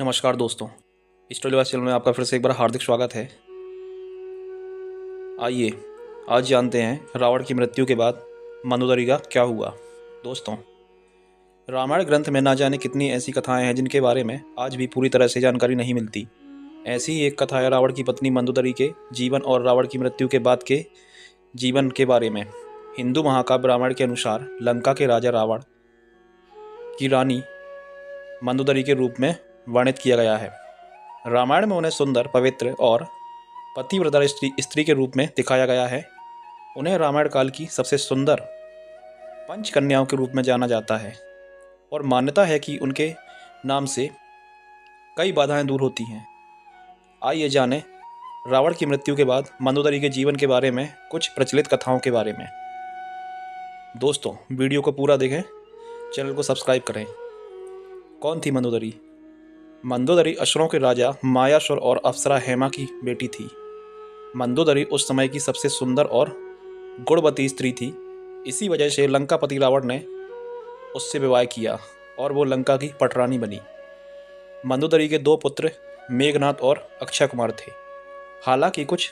नमस्कार दोस्तों, स्टोरीवास चैनल में आपका फिर से एक बार हार्दिक स्वागत है। आइए आज जानते हैं रावण की मृत्यु के बाद मंदोदरी का क्या हुआ। दोस्तों, रामायण ग्रंथ में ना जाने कितनी ऐसी कथाएं हैं जिनके बारे में आज भी पूरी तरह से जानकारी नहीं मिलती। ऐसी ही एक कथा है रावण की पत्नी मंदोदरी के जीवन और रावण की मृत्यु के बाद के जीवन के बारे में। हिंदू महाकाव्य रामायण के अनुसार लंका के राजा रावण की रानी मंदोदरी के रूप में वर्णित किया गया है। रामायण में उन्हें सुंदर, पवित्र और पतिव्रता स्त्री के रूप में दिखाया गया है। उन्हें रामायण काल की सबसे सुंदर पंच कन्याओं के रूप में जाना जाता है और मान्यता है कि उनके नाम से कई बाधाएं दूर होती हैं। आइए जानें रावण की मृत्यु के बाद मंदोदरी के जीवन के बारे में कुछ प्रचलित कथाओं के बारे में। दोस्तों, वीडियो को पूरा देखें, चैनल को सब्सक्राइब करें। कौन थी मंदोदरी? मंदोदरी असुरों के राजा मायासुर और अप्सरा हेमा की बेटी थी। मंदोदरी उस समय की सबसे सुंदर और गुणवती स्त्री थी। इसी वजह से लंकापति रावण ने उससे विवाह किया और वो लंका की पटरानी बनी। मंदोदरी के दो पुत्र मेघनाद और अक्षय कुमार थे। हालांकि कुछ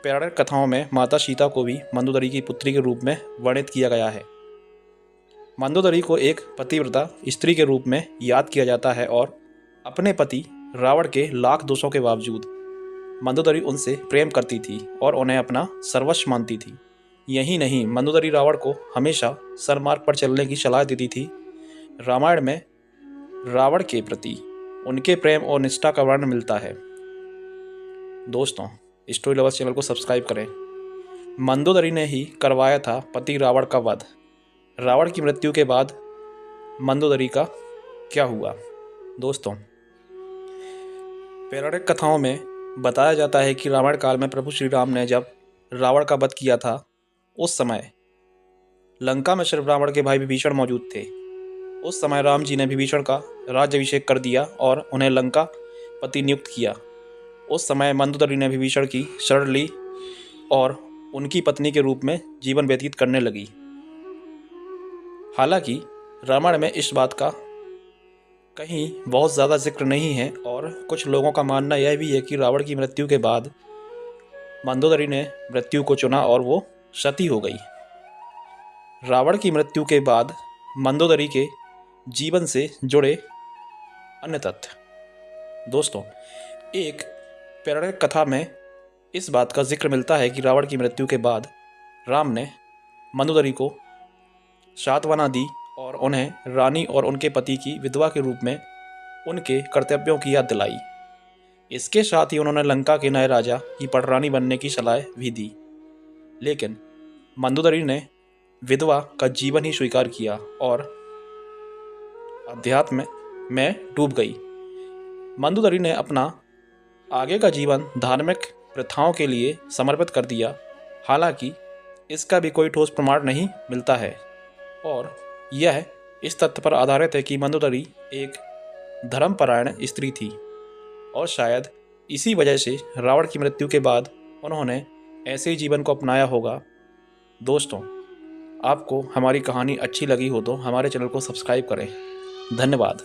पौराणिक कथाओं में माता सीता को भी मंदोदरी की पुत्री के रूप में वर्णित किया गया है। मंदोदरी को एक पतिव्रता स्त्री के रूप में याद किया जाता है और अपने पति रावण के लाख दोषों के बावजूद मंदोदरी उनसे प्रेम करती थी और उन्हें अपना सर्वस्व मानती थी। यही नहीं, मंदोदरी रावण को हमेशा सन्मार्ग पर चलने की सलाह देती थी। रामायण में रावण के प्रति उनके प्रेम और निष्ठा का वर्णन मिलता है। दोस्तों, स्टोरी लवर्स चैनल को सब्सक्राइब करें। मंदोदरी ने ही करवाया था पति रावण का वध। रावण की मृत्यु के बाद मंदोदरी का क्या हुआ? दोस्तों, पौराणिक कथाओं में बताया जाता है कि रामायण काल में प्रभु श्री राम ने जब रावण का वध किया था, उस समय लंका में सिर्फ रावण के भाई विभीषण मौजूद थे। उस समय राम जी ने विभीषण का राज्याभिषेक कर दिया और उन्हें लंका पति नियुक्त किया। उस समय मंदोदरी ने विभीषण की शरण ली और उनकी पत्नी के रूप में जीवन व्यतीत करने लगी। हालांकि रामायण में इस बात का कहीं बहुत ज़्यादा जिक्र नहीं है और कुछ लोगों का मानना यह भी है कि रावण की मृत्यु के बाद मंदोदरी ने मृत्यु को चुना और वो सती हो गई। रावण की मृत्यु के बाद मंदोदरी के जीवन से जुड़े अन्य तथ्य। दोस्तों, एक पौराणिक कथा में इस बात का जिक्र मिलता है कि रावण की मृत्यु के बाद राम ने मंदोदरी को सांत्वना दी और उन्हें रानी और उनके पति की विधवा के रूप में उनके कर्तव्यों की याद दिलाई। इसके साथ ही उन्होंने लंका के नए राजा की पटरानी बनने की सलाह भी दी। लेकिन मंदोदरी ने विधवा का जीवन ही स्वीकार किया और अध्यात्म में डूब गई। मंदोदरी ने अपना आगे का जीवन धार्मिक प्रथाओं के लिए समर्पित कर दिया। हालांकि इसका भी कोई ठोस प्रमाण नहीं मिलता है और यह इस तथ्य पर आधारित है कि मंदोदरी एक धर्मपरायण स्त्री थी और शायद इसी वजह से रावण की मृत्यु के बाद उन्होंने ऐसे ही जीवन को अपनाया होगा। दोस्तों, आपको हमारी कहानी अच्छी लगी हो तो हमारे चैनल को सब्सक्राइब करें। धन्यवाद।